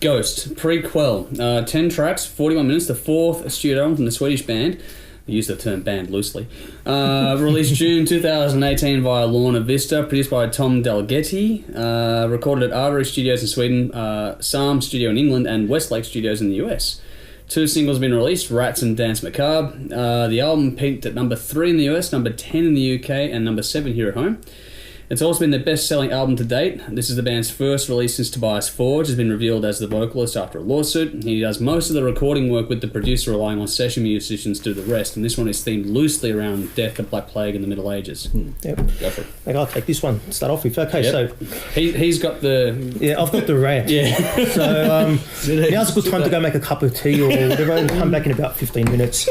Ghost, Prequelle, 10 tracks, 41 minutes, the fourth studio album from the Swedish band. I use the term band loosely. Released June 2018 via Lorna Vista, produced by Tom Dalgety, recorded at Artery Studios in Sweden, Psalm Studio in England, and Westlake Studios in the US. 2 singles have been released, Rats and Dance Macabre. The album peaked at number 3 in the US, number 10 in the UK, and number 7 here at home. It's also been their best-selling album to date. This is the band's first release since Tobias Forge has been revealed as the vocalist after a lawsuit. He does most of the recording work with the producer, relying on session musicians to do the rest, and this one is themed loosely around death, the Black Plague, and the Middle Ages. Yep. Go for it. Okay, I'll take this one to start off with. Okay, yep. So... He's got the... Yeah, I've got the rant. Yeah. So now's a good time to go make a cup of tea or whatever and come back in about 15 minutes.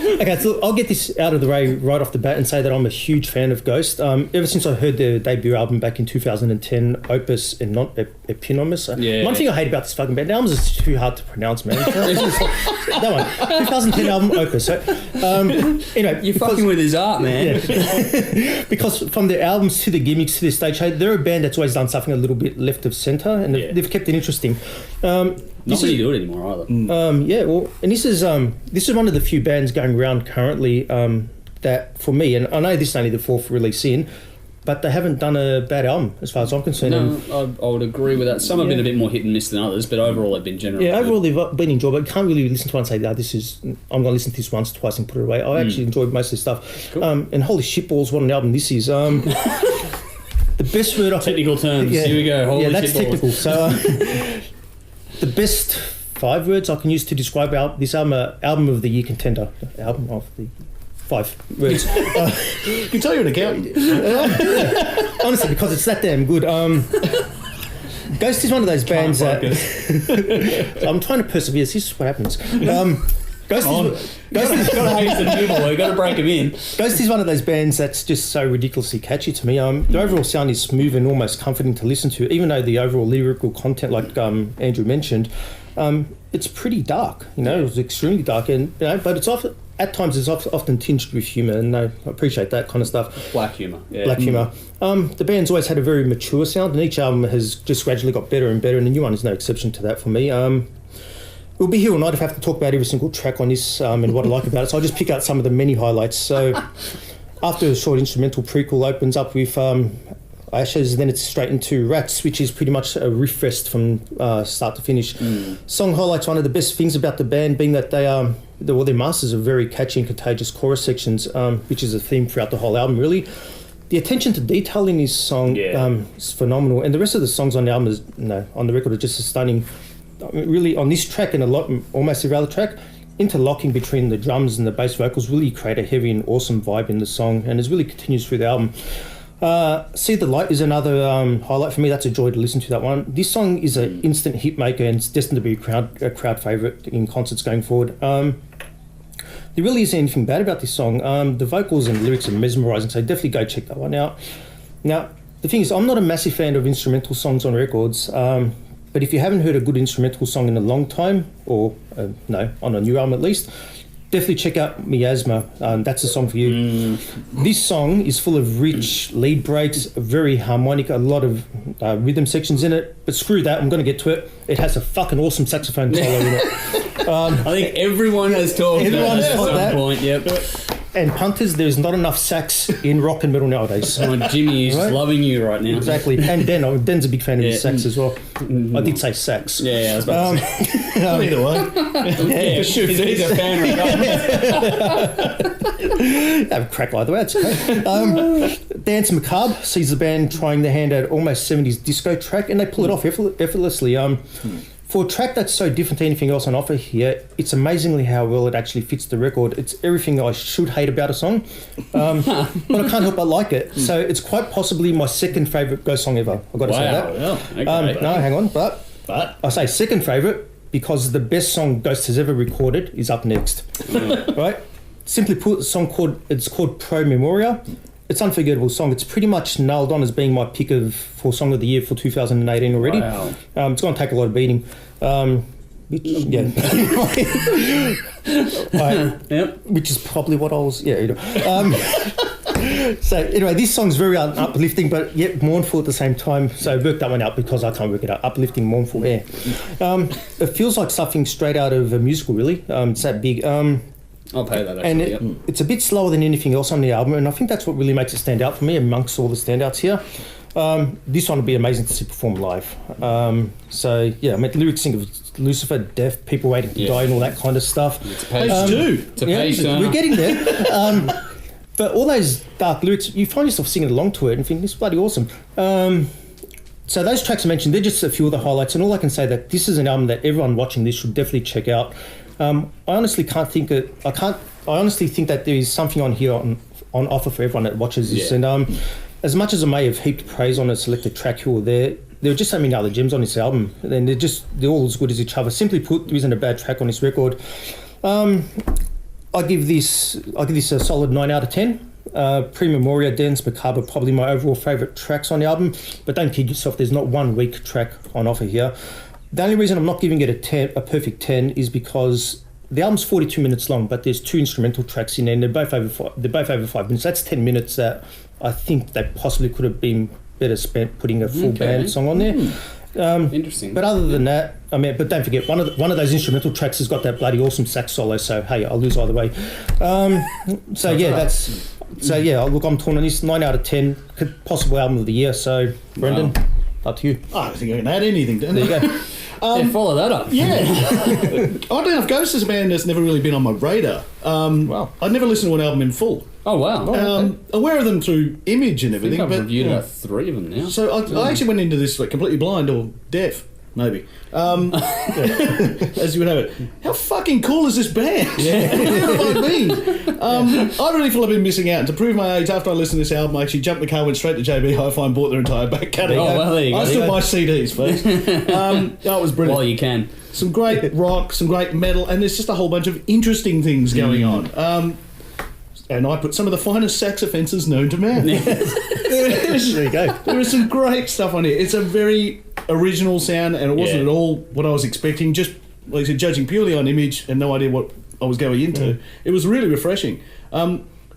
Okay, so I'll get this out of the way right off the bat and say that I'm a huge fan of Ghost. Ever since I heard their debut album back in 2010, Opus and not Eponymous. Yeah. One thing I hate about this fucking band, the albums is too hard to pronounce, man. That one, 2010 album, Opus. So, anyway, you're fucking with his art, man. Yeah. Because from their albums to the gimmicks to their stage show, they're a band that's always done something a little bit left of centre, and they've kept it interesting. Not really do it anymore either. Yeah, well, and this is one of the few bands going around currently that, for me, and I know this is only the 4th release in, but they haven't done a bad album as far as I'm concerned. No, I would agree with that. Some have been a bit more hit and miss than others, but overall they've been generally overall good. they've been enjoyable. I can't really listen to one and say, I'm going to listen to this once, twice and put it away. I actually enjoyed most of the stuff. Cool. And holy shitballs, what an album this is. The best word I Technical terms, here we go. Holy that's shitballs. Technical. So the best 5 words I can use to describe this album of the year contender. Album of the 5 words. You can tell you're an accountant. Honestly, because it's that damn good. Ghost is one of those bands that... So I'm trying to persevere. This is what happens. Ghost is got to break him in. Ghost is one of those bands that's just so ridiculously catchy to me. The overall sound is smooth and almost comforting to listen to, even though the overall lyrical content, like Andrew mentioned, it's pretty dark. It's extremely dark, and but it's often at times it's often tinged with humour, and I appreciate that kind of stuff. Black humour. Yeah. Black humour. The band's always had a very mature sound, and each album has just gradually got better and better, and the new one is no exception to that for me. We'll be here all night if I have to talk about every single track on this and what I like about it, so I'll just pick out some of the many highlights. So after a short instrumental, Prequelle opens up with Ashes, then it's straight into Rats, which is pretty much a riff fest from start to finish. Song highlights one of the best things about the band being that their masters are very catchy and contagious chorus sections, which is a theme throughout the whole album, really. The attention to detail in this song is phenomenal, and the rest of the songs on the album on the record are just as stunning. Really, on this track and almost every other track, interlocking between the drums and the bass vocals really create a heavy and awesome vibe in the song, and it really continues through the album. See the Light is another highlight for me. That's a joy to listen to, that one. This song is an instant hit maker, and it's destined to be a crowd favourite in concerts going forward. There really isn't anything bad about this song. The vocals and lyrics are mesmerising, so definitely go check that one out. Now, the thing is, I'm not a massive fan of instrumental songs on records, but if you haven't heard a good instrumental song in a long time, or on a new album at least, definitely check out Miasma. That's a song for you. This song is full of rich lead breaks, very harmonic, a lot of rhythm sections in it. But screw that, I'm going to get to it. It has a fucking awesome saxophone solo in it. I think everyone has talked about that at some point. Yep. And punters, there's not enough sax in rock and metal nowadays. Jimmy is loving you right now. Exactly. And Den's a big fan of his sax as well. I did say sax. Yeah, I was about to say. Either way. He's a fan of Have a crack either way. It's okay. Dance Macabre sees the band trying their hand at almost 70s disco track, and they pull it off effortlessly. For a track that's so different to anything else on offer here, it's amazingly how well it actually fits the record. It's everything I should hate about a song, but I can't help but like it. So it's quite possibly my second favourite Ghost song ever. I've got to say that. Yeah, okay. No, hang on. But I say second favourite because the best song Ghost has ever recorded is up next. Right? Simply put, it's called Pro Memoria. It's an unforgettable song. It's pretty much nailed on as being my pick for Song of the Year for 2018 already. Wow. It's going to take a lot of beating. Which is probably what I was... So anyway, this song's very uplifting, but yet mournful at the same time. So I worked that one out because I can't work it out. Uplifting, mournful, yeah. It feels like something straight out of a musical, really. It's that big. I'll pay that, actually. And it's a bit slower than anything else on the album, and I think that's what really makes it stand out for me amongst all the standouts here. This one would be amazing to see perform live. So yeah, I mean, lyrics think of Lucifer, death, people waiting to die, and all that kind of stuff. It's a page two. It's a page turner. We're getting there. But all those dark lyrics, you find yourself singing along to it and think, this is bloody awesome. So those tracks I mentioned, they're just a few of the highlights, and all I can say that this is an album that everyone watching this should definitely check out. I honestly think that there is something on here on offer for everyone that watches this. Yeah. And as much as I may have heaped praise on a selected track here or there are just so many other gems on this album, and they're all as good as each other. Simply put, there isn't a bad track on this record. I give this a solid 9 out of 10. Memoria, Dance, Macabre, probably my overall favourite tracks on the album. But don't kid yourself, there's not one weak track on offer here. The only reason I'm not giving it a perfect 10 is because the album's 42 minutes long, but there's 2 instrumental tracks in there, and they're both over 5 minutes. That's 10 minutes that I think they possibly could have been better spent putting a full band song on there. Interesting. But other than that, I mean, but don't forget, one of those instrumental tracks has got that bloody awesome sax solo. So hey, I'll lose either way. Look, I'm torn on this. 9 out of 10, possible album of the year. So Brendan, up to you. I don't think I can add anything. There you go. Follow that up. Yeah. Oddly enough, Ghost is a band that's never really been on my radar. Wow. I'd never listened to an album in full. Oh, wow. Aware of them through image and I everything. think I've but reviewed about 3 of them now. So I actually went into this like completely blind or deaf, maybe. As you would have it. How fucking cool is this band? Yeah. Where have I been? I really feel I've been missing out. And to prove my age, after I listened to this album, I actually jumped the car, went straight to JB Hi-Fi and bought their entire back catalogue. Oh, well, there you go. I still buy CDs, folks. That was brilliant. Well, you can. Some great rock, some great metal, and there's just a whole bunch of interesting things going on. And I put some of the finest sax offences known to man. There you go. There is some great stuff on here. It's a very original sound, and it wasn't at all what I was expecting. Just, like I said, judging purely on image and no idea what I was going into. It was really refreshing.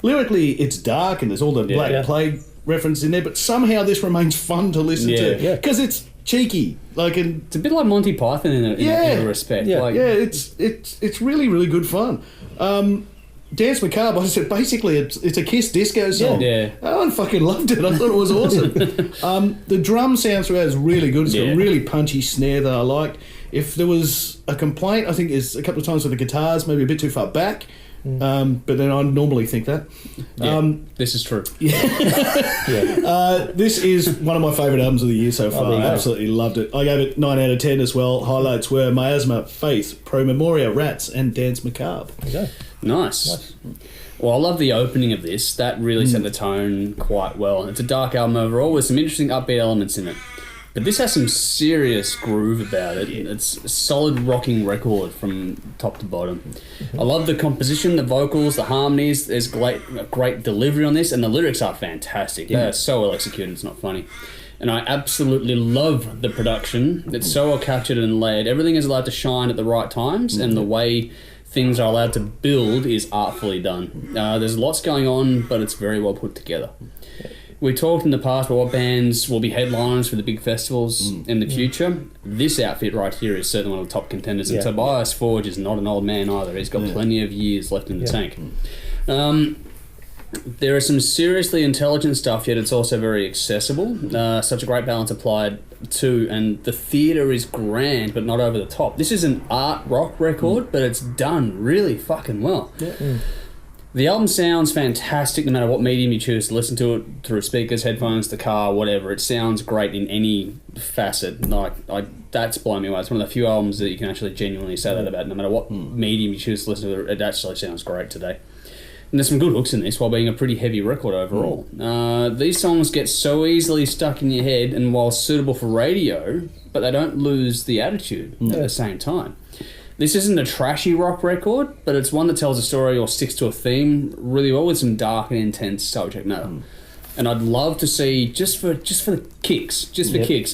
Lyrically, it's dark, and there's all the Black Plague reference in there, but somehow this remains fun to listen to. Because it's cheeky. It's a bit like Monty Python in a respect. It's really, really good fun. Dance Macabre, I said, basically it's a Kiss disco song. Yeah. I fucking loved it. I thought it was awesome. The drum sound throughout is really good. It's got a really punchy snare that I like. If there was a complaint, I think is a couple of times with the guitars, maybe a bit too far back. But then I normally think that. This is true. This is one of my favourite albums of the year so far. I absolutely loved it. I gave it 9 out of 10 as well. Highlights were Miasma, Faith, Memoria, Rats, and Dance Macabre. There you go. Nice. Well, I love the opening of this. That really set the tone quite well. It's a dark album overall with some interesting upbeat elements in it. But this has some serious groove about it. It's a solid rocking record from top to bottom. I love the composition, the vocals, the harmonies. There's great delivery on this, and the lyrics are fantastic. They are so well executed, it's not funny. And I absolutely love the production. It's so well captured and layered. Everything is allowed to shine at the right times, and the way things are allowed to build is artfully done. There's lots going on, but it's very well put together. We talked in the past about what bands will be headliners for the big festivals in the future. This outfit right here is certainly one of the top contenders. And Tobias Forge is not an old man either. He's got plenty of years left in the tank. There is some seriously intelligent stuff, yet it's also very accessible. Such a great balance applied to, and the theatre is grand, but not over the top. This is an art rock record, but it's done really fucking well. The album sounds fantastic no matter what medium you choose to listen to it, through speakers, headphones, the car, whatever. It sounds great in any facet. That's blowing me away. It's one of the few albums that you can actually genuinely say that about. No matter what medium you choose to listen to it, it actually sounds great today. And there's some good hooks in this while being a pretty heavy record overall. These songs get so easily stuck in your head and while suitable for radio, but they don't lose the attitude at the same time. This isn't a trashy rock record, but it's one that tells a story or sticks to a theme really well with some dark and intense subject matter. And I'd love to see, just for kicks,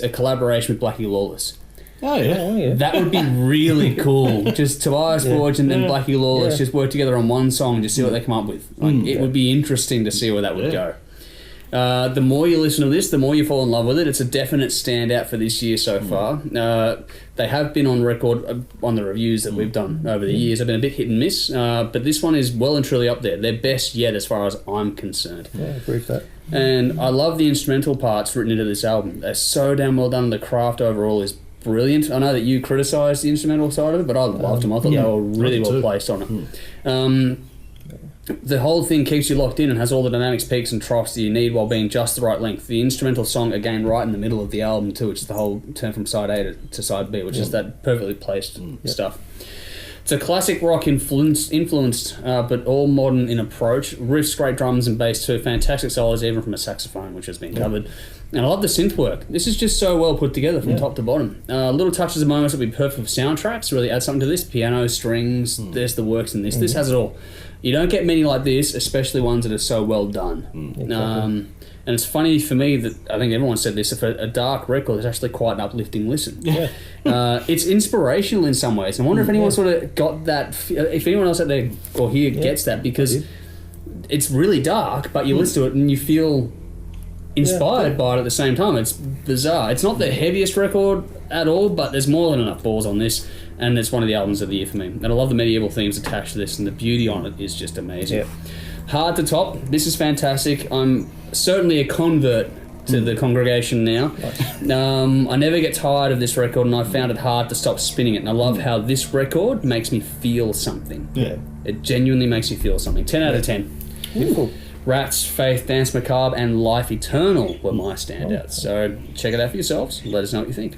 a collaboration with Blackie Lawless. Oh, yeah. That would be really cool. Just Tobias Forge and then Blackie Lawless just work together on one song and just see what they come up with. Like, it would be interesting to see where that would go. The more you listen to this, the more you fall in love with it. It's a definite standout for this year so far. They have been on record on the reviews that we've done over the years. They've been a bit hit and miss, but this one is well and truly up there. Their best yet as far as I'm concerned. Yeah, I agree with that. And I love the instrumental parts written into this album. They're so damn well done. The craft overall is brilliant. I know that you criticised the instrumental side of it, but I loved them. I thought they were really well placed on it. The whole thing keeps you locked in and has all the dynamics, peaks and troughs that you need while being just the right length. The instrumental song, again, right in the middle of the album too, which is the whole turn from side A to side B, which is that perfectly placed stuff. It's a classic rock influenced, but all modern in approach. Riffs, great drums and bass too. Fantastic solos, even from a saxophone, which has been covered. And I love the synth work. This is just so well put together from top to bottom. Little touches and moments that would be perfect for soundtracks. Really add something to this. Piano, strings, there's the works in this. This has it all. You don't get many like this, especially ones that are so well done. Exactly. And it's funny for me that I think everyone said this, if a dark record is actually quite an uplifting listen. It's inspirational in some ways. I wonder if anyone sort of got that, if anyone else out there or here gets that, because it's really dark, but you listen to it and you feel inspired by it at the same time. It's bizarre. It's not the heaviest record at all, but there's more than enough balls on this, and it's one of the albums of the year for me. And I love the medieval themes attached to this, and the beauty on it is just amazing. Hard to top. This is fantastic. I'm certainly a convert to the congregation now. I never get tired of this record, and I found it hard to stop spinning it. And I love how this record makes me feel something. It genuinely makes you feel something. 10 out of 10. Beautiful. Rats, Faith, Dance Macabre, and Life Eternal were my standouts. So check it out for yourselves. Let us know what you think.